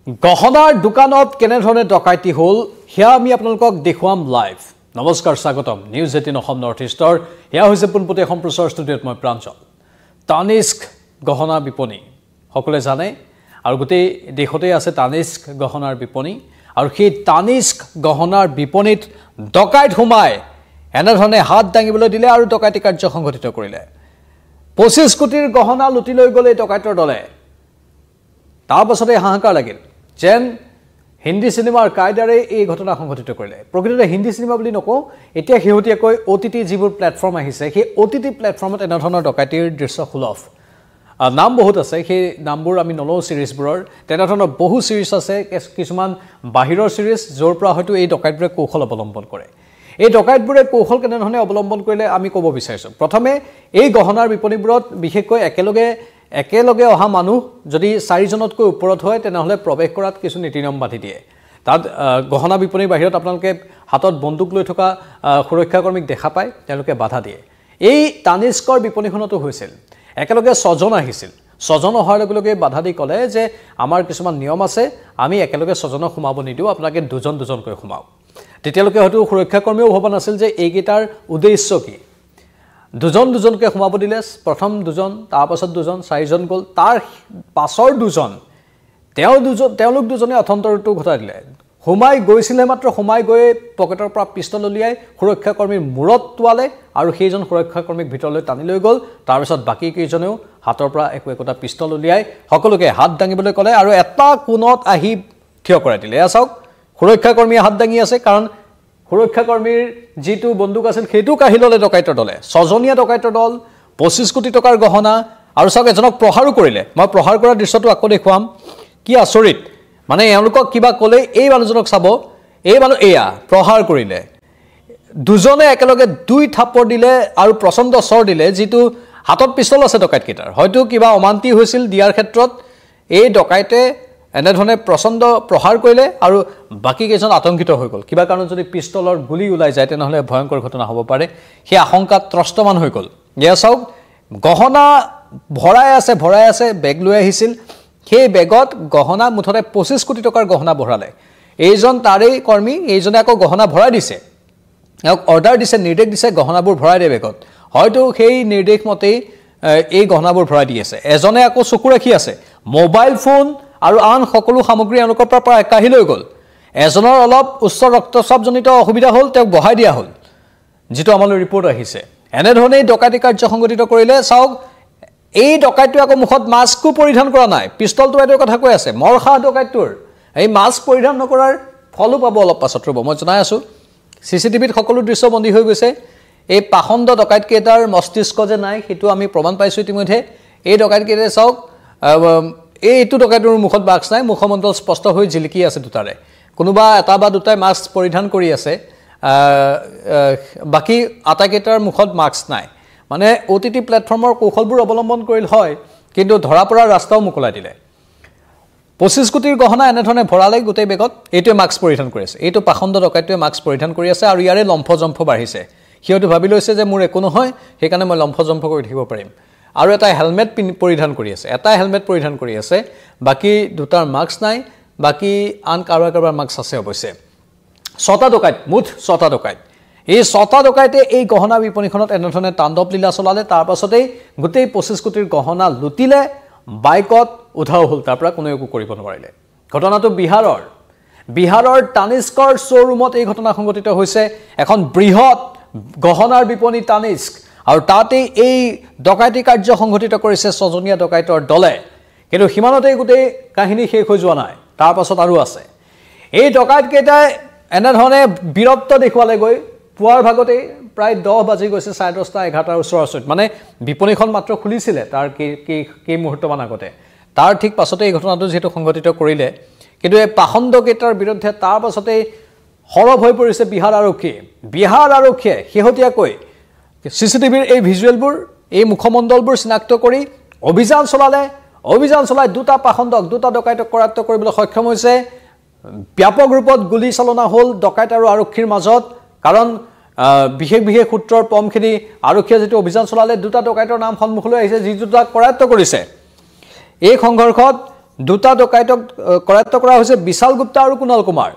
গহনাৰ দোকানত কেনেধৰণে ডকাইতি হ'ল হেয়া আমি আপোনালোকক দেখুৱাম লাইভ। নমস্কাৰ, স্বাগতম নিউজ 18 অসম নৰ্থ ইষ্টৰ। হেয়া হৈছে পোনপটীয়া সম্প্ৰচাৰ ষ্টুডিঅ'ত মই প্ৰাঞ্জল। তানিস্ক গহনা বিপণী সকলোৱে জানে আৰু গোটেই দেশতে আছে তানিস্ক গহনাৰ বিপণী আৰু সেই তানিস্ক গহনাৰ বিপণীত ডকাইত সোমাই এনেধৰণে হাত দাঙিবলৈ দিলে আৰু ডকাইতি কাৰ্য সংঘটিত কৰিলে। 25 কোটিৰ গহনা লুটি লৈ গ'লে ডকাইতৰ দলে। তাৰ পাছতে হাহাকাৰ লাগিল যেন হিন্দী চিনেমাৰ কায়দাৰে এই ঘটনা সংঘটিত কৰিলে। প্ৰকৃততে হিন্দী চিনেমা বুলি নকওঁ, এতিয়া শেহতীয়াকৈ OTT যিবোৰ প্লেটফৰ্ম আহিছে সেই OTT প্লেটফৰ্মত এনেধৰণৰ ডকাইতিৰ দৃশ্য সুলভ। নাম বহুত আছে, সেই নামবোৰ আমি নলওঁ চিৰিজবোৰৰ। তেনেধৰণৰ বহু চিৰিজ আছে, কিছুমান বাহিৰৰ চিৰিজ য'ৰ পৰা হয়তো এই ডকাইতবোৰে কৌশল অৱলম্বন কৰে। এই ডকাইতবোৰে কৌশল কেনেধৰণে অৱলম্বন কৰিলে আমি ক'ব বিচাৰিছোঁ। প্ৰথমে এই গহনাৰ বিপণীবোৰত বিশেষকৈ একেলগে অহা মানুহ যদি 4জনতকৈ ওপৰত হয় তেনেহ'লে প্ৰৱেশ কৰাত কিছু নীতি নিয়ম বান্ধি দিয়ে। তাত গহনা বিপণীৰ বাহিৰত আপোনালোকে হাতত বন্দুক লৈ থকা সুৰক্ষাকৰ্মীক দেখা পায়, তেওঁলোকে বাধা দিয়ে। এই তানিস্কৰ বিপণীখনতো হৈছিল। একেলগে 6জন আহিছিল। 6জন অহাৰ লগে লগে বাধা দি ক'লে যে আমাৰ কিছুমান নিয়ম আছে, আমি একেলগে 6জনক সোমাব নিদিওঁ, আপোনালোকে দুজনকৈ সোমাওক। তেতিয়ালৈকে হয়তো সুৰক্ষাকৰ্মীও ভবা নাছিল যে এইকেইটাৰ উদ্দেশ্য কি। দুজনকৈ সোমাব দিলে। প্ৰথম 2জন, তাৰপাছত 2জন, 4জন গ'ল। তাৰ পাছৰ 2জন তেওঁলোক দুজনে অথন্তৰটো ঘটাই দিলে। সোমাই গৈছিলে, মাত্ৰ সোমাই গৈ পকেটৰ পৰা পিষ্টল উলিয়াই সুৰক্ষাকৰ্মীৰ মূৰত টোৱালে আৰু সেইজন সুৰক্ষাকৰ্মীক ভিতৰলৈ টানি লৈ গ'ল। তাৰপিছত বাকী কেইজনেও হাতৰ পৰা একোটা পিষ্টল উলিয়াই সকলোকে হাত দাঙিবলৈ ক'লে আৰু এটা কোণত আহি থিয় কৰাই দিলে। এয়া চাওক, সুৰক্ষাকৰ্মীয়ে হাত দাঙি আছে, কাৰণ সুৰক্ষাকৰ্মীৰ যিটো বন্দুক আছিল সেইটো কাঢ়ি ল'লে ডকাইতৰ দলে। 6জনীয়া ডকাইতৰ দল, 25 কোটি টকাৰ গহনা। আৰু চাওক, এজনক প্ৰহাৰো কৰিলে। মই প্ৰহাৰ কৰা দৃশ্যটো আকৌ দেখুৱাম। কি আচৰিত, মানে এওঁলোকক কিবা ক'লে এই মানুহজনক চাব, এই মানুহ এয়া প্ৰহাৰ কৰিলে। 2জনে একেলগে 2 থাপ্পৰ দিলে আৰু প্ৰচণ্ড চৰ দিলে। যিটো হাতত পিষ্টল আছে ডকাইতকেইটাৰ, হয়তো কিবা অমান্তি হৈছিল দিয়াৰ ক্ষেত্ৰত এই ডকাইতে এনেধৰণে প্ৰচণ্ড প্ৰহাৰ কৰিলে আৰু বাকী কেইজন আতংকিত হৈ গ'ল। কিবা কাৰণত যদি পিষ্টলৰ গুলি ওলাই যায় তেনেহ'লে ভয়ংকৰ ঘটনা হ'ব পাৰে। সেই আশংকাত ত্ৰস্তমান হৈ গ'ল। এয়া চাওক, গহনা ভৰাই আছে, বেগ লৈ আহিছিল। সেই বেগত গহনা মুঠতে 25 কোটি টকাৰ গহনা ভৰালে। এইজন তাৰেই কৰ্মী, এইজনে আকৌ গহনা ভৰাই দিছে। তেওঁক অৰ্ডাৰ দিছে, নিৰ্দেশ দিছে গহনাবোৰ ভৰাই দিয়ে বেগত। হয়তো সেই নিৰ্দেশ মতেই এই গহনাবোৰ ভৰাই দি আছে। এজনে আকৌ চকু ৰাখি আছে। মোবাইল ফোন আৰু আন সকলো সামগ্ৰী এওঁলোকৰ পৰা কাঢ়ি লৈ গ'ল। এজনৰ অলপ উচ্চ ৰক্তচাপজনিত অসুবিধা হ'ল, তেওঁক বহাই দিয়া হ'ল, যিটো আমালৈ ৰিপৰ্ট আহিছে। এনেধৰণেই ডকাইতি কাৰ্য সংঘটিত কৰিলে। চাওক, এই ডকাইতটোৱে আকৌ মুখত মাস্কো পৰিধান কৰা নাই। পিষ্টলটো এইটোৰ কথা কৈ আছে। মৰখা ডকাইতটোৰ এই মাস্ক পৰিধান নকৰাৰ ফলো পাব অলপ পাছত। ৰ'ব, মই জনাই আছোঁ। CCTVত সকলো দৃশ্য বন্দী হৈ গৈছে। এই পাখণ্ড ডকাইতকেইটাৰ মস্তিষ্ক যে নাই সেইটো আমি প্ৰমাণ পাইছোঁ ইতিমধ্যে। এই ডকাইতকেইটাই চাওক, এইটো ডকাইতৰ মুখত মাস্ক নাই, মুখমণ্ডল স্পষ্ট হৈ জিলিকি আছে দুটাৰে। কোনোবা এটা বা দুটাই মাস্ক পৰিধান কৰি আছে, বাকী আটাইকেইটাৰ মুখত মাস্ক নাই। মানে OTT প্লেটফৰ্মৰ কৌশলবোৰ অৱলম্বন কৰিল হয়, কিন্তু ধৰা পৰা ৰাস্তাও মোকলাই দিলে। 25 কোটিৰ গহনা এনেধৰণে ভৰালে গোটেই বেগত। এইটোৱে মাস্ক পৰিধান কৰি আছে। এইটো পাখণ্ড ডকাইটোৱে মাস্ক পৰিধান কৰি আছে আৰু ইয়াৰে লম্ফজম্ফ বাঢ়িছে। সিহঁতে ভাবি লৈছে যে মোৰ একো নহয়, সেইকাৰণে মই লম্ফজম্ফ কৰি থাকিব পাৰিম। আৰু এটা হেলমেট পৰিধান কৰি আছে, বাকী দুটাৰ মাস্ক নাই, বাকী আন কাৰোবাৰ মাস্ক আছে অৱশ্যে। 6টা ডকাইত, মুঠ 6টা ডকাইত। এই 6টা ডকাইতে এই গহনা বিপণীখনত এনেধৰণে তাণ্ডৱ লীলা চলালে। তাৰ পাছতেই গোটেই 25 কোটিৰ গহনা লুটিলে, বাইকত উধাও হ'ল, তাৰ পৰা কোনেও একো কৰিব নোৱাৰিলে। ঘটনাটো বিহাৰৰ তানিস্কৰ শ্ব'ৰুমত এই ঘটনা সংঘটিত হৈছে। এখন বৃহৎ গহনাৰ বিপণী তানিস্ক, আৰু তাতেই এই ডকাইতি কাৰ্য সংঘটিত কৰিছে 6জনীয়া ডকাইতৰ দলে। কিন্তু সিমানতেই গোটেই কাহিনী শেষ হৈ যোৱা নাই, তাৰ পাছত আৰু আছে। এই ডকাইতকেইটাই এনেধৰণে বীৰত্ব দেখুৱালে গৈ পুৱাৰ ভাগতেই প্ৰায় 10 বাজি গৈছে, 10:30, 11টাৰ ওচৰা-ওচৰিত। মানে বিপণীখন মাত্ৰ খুলিছিলে তাৰ কেই মুহূৰ্তমান আগতে। তাৰ ঠিক পাছতে এই ঘটনাটো যিহেতু সংঘটিত কৰিলে, কিন্তু এই পাখণ্ডকেইটাৰ বিৰুদ্ধে তাৰ পাছতেই সৰব হৈ পৰিছে বিহাৰ আৰক্ষীয়ে শেহতীয়াকৈ CCTVৰ এই ভিজুৱেলবোৰ, এই মুখমণ্ডলবোৰ চিনাক্ত কৰি অভিযান চলাই 2টা পাখণ্ডক, 2টা ডকাইতক কৰায়ত্ব কৰিবলৈ সক্ষম হৈছে। ব্যাপক ৰূপত গুলী চালনা হ'ল ডকাইত আৰু আৰক্ষীৰ মাজত, কাৰণ বিশেষ সূত্ৰৰ পমখিনি আৰক্ষীয়ে যেটো অভিযান চলালে 2টা ডকাইতৰ নাম সন্মুখলৈ আহিছে, যি দুটা কৰায়ত্ব কৰিছে। এই সংঘৰ্ষত দুটা ডকাইতক কৰায়ত্ব কৰা হৈছে বিশাল গুপ্তা আৰু কুণাল কুমাৰ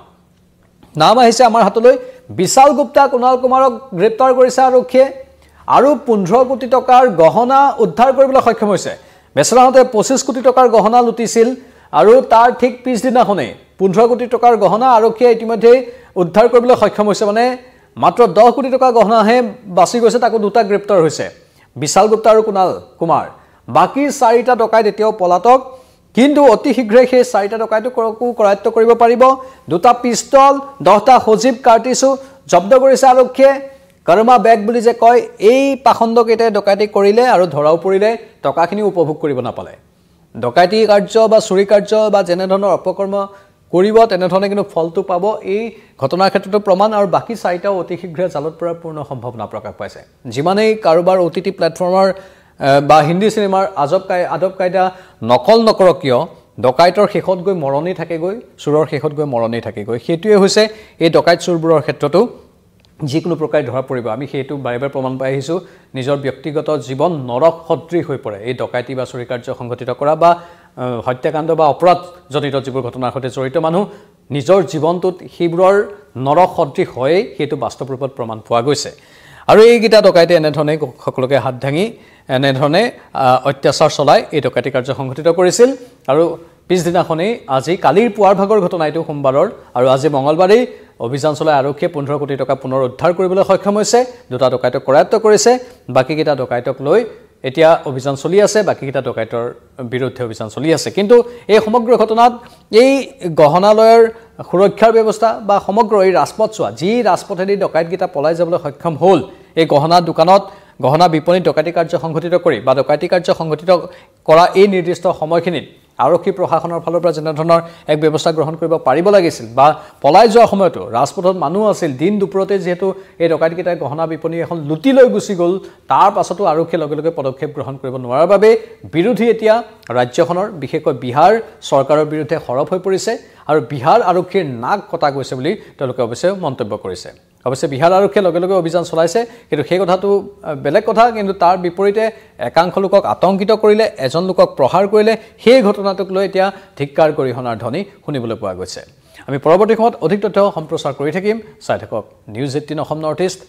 নাম আহিছে আমাৰ হাতলৈ বিশাল গুপ্তা কুণাল কুমাৰক গ্ৰেপ্তাৰ কৰিছে আৰক্ষীয়ে আৰু 15 কোটি টকাৰ গহনা উদ্ধাৰ কৰিবলৈ সক্ষম হৈছে বেচৰাহতে 25 কোটি টকাৰ গহনা লুটিছিল আৰু তাৰ ঠিক পিছদিনাখনে 15 কোটি টকাৰ গহনা আৰক্ষীয়ে ইতিমধ্যে উদ্ধাৰ কৰিবলৈ সক্ষম হৈছে মানে মাত্ৰ 10 কোটি টকাৰ গহনাহে বাছি গৈছে তাকো দুটা গ্ৰেপ্তাৰ হৈছে বিশাল গুপ্তা আৰু কুণাল কুমাৰ বাকি 4টা ডকাইত এতিয়াও পলাতক কিন্তু অতি শীঘ্ৰে সেই 4টা ডকাইতক কৰায়ত্ব কৰিব পাৰিব দুটা পিস্তল 10টা সজীৱ কাৰ্টিছো জব্দ কৰিছে আৰক্ষীয়ে কৰ্মা বেগ বুলি যে কয় এই পাখণ্ডকেইটা ডকাইতি কৰিলে আৰু ধৰাও পৰিলে টকাখিনি উপভোগ কৰিব নাপালে ডকাইতি কাৰ্য বা চুৰি কাৰ্য বা যেনে ধৰণৰ অপকৰ্ম কৰিব তেনে ধৰণে কিন্তু ফলটো পাব এই ঘটনাৰ ক্ষেত্ৰতো প্ৰমাণ আৰু বাকি 4টাও অতি শীঘ্ৰে জালত পৰাৰ পূৰ্ণ সম্ভাৱনা প্ৰকাশ পাইছে যিমানেই কাৰোবাৰ OTT প্লেটফৰ্মৰ বা হিন্দী সিনেমাৰ আদব কায়দা নকল নকৰক কিয় ডকাইতৰ শেষত গৈ মৰণি থাকেগৈ চুৰৰ শেষত গৈ মৰণি থাকেগৈ সেইটোৱে হৈছে এই ডকাইত চুৰবোৰৰ ক্ষেত্ৰতো যিকোনো প্ৰকাৰে ধৰা পৰিব আমি সেইটো বাৰে প্ৰমাণ পাই আহিছো নিজৰ ব্যক্তিগত জীৱন নৰক সদৃশ হৈ পৰে এই ডকাইতি বা চুৰি কাৰ্য সংঘটিত কৰা বা হত্যাকাণ্ড বা অপৰাধ জনিত যিবোৰ ঘটনাৰ সৈতে জড়িত মানুহ নিজৰ জীৱনটোত সেইবোৰৰ নৰক সদৃশ হয় সেইটো বাস্তৱ ৰূপত প্ৰমাণ পোৱা গৈছে আৰু এইকেইটা ডকাইতে এনেধৰণে সকলোকে হাত ভাঙি এনেধৰণে অত্যাচাৰ চলাই এই ডকাইতি কাৰ্য সংঘটিত কৰিছিল আৰু পিছদিনাখনেই আজি কালিৰ পুৱাৰ ভাগৰ ঘটনা এইটো সোমবাৰৰ আৰু আজি মঙলবাৰেই অভিযান চলাই আৰক্ষীয়ে 15 কোটি টকা পুনৰ উদ্ধাৰ কৰিবলৈ সক্ষম হৈছে দুটা ডকাইতক কৰায়ত্ব কৰিছে বাকিকেইটা ডকাইতক লৈ এতিয়া অভিযান চলি আছে বাকিকেইটা ডকাইতৰ বিৰুদ্ধে অভিযান চলি আছে কিন্তু এই সমগ্ৰ ঘটনাত এই গহনালয়ৰ সুৰক্ষাৰ ব্যৱস্থা বা সমগ্ৰ এই ৰাজপথ চোৱা যি ৰাজপথেদি ডকাইতকেইটা পলাই যাবলৈ সক্ষম হ'ল এই গহনা দোকানত গহনা বিপণী ডকাইতি কাৰ্য সংঘটিত কৰি বা ডকাইতি কাৰ্য সংঘটিত কৰা এই নিৰ্দিষ্ট সময়খিনিত আৰক্ষী প্ৰশাসনৰ ফালৰ পৰা যেনে ধৰণৰ এক ব্যৱস্থা গ্ৰহণ কৰিব পাৰিব লাগিছিল বা পলাই যোৱাৰ সময়তো ৰাজপথত মানুহ আছিল দিন দুপৰতে যেহেতু এই ডকাইতকেইটাই গহনা বিপণী এখন লুটি লৈ গুচি গ'ল তাৰ পাছতো আৰক্ষীয়ে লগে লগে পদক্ষেপ গ্ৰহণ কৰিব নোৱাৰাৰ বাবে বিৰোধী এতিয়া ৰাজ্যখনৰ বিশেষকৈ বিহাৰ চৰকাৰৰ বিৰুদ্ধে সৰব হৈ পৰিছে আৰু বিহাৰ আৰক্ষীৰ নাক কটা গৈছে বুলি তেওঁলোকে অৱশ্যে মন্তব্য কৰিছে অৱশ্যে বিহাৰ আৰক্ষীয়ে লগে লগে অভিযান চলাইছে কিন্তু সেই কথাটো বেলেগ কথা কিন্তু তাৰ বিপৰীতে একাংশ লোকক আতংকিত কৰিলে এজন লোকক প্ৰহাৰ কৰিলে সেই ঘটনাটোক লৈ এতিয়া ধিক্কাৰ গৰিহণাৰ ধ্বনি শুনিবলৈ পোৱা গৈছে আমি পৰৱৰ্তী সময়ত অধিক তথ্য সম্প্ৰচাৰ কৰি থাকিম চাই থাকক নিউজ 18 অসম নৰ্থ ইষ্ট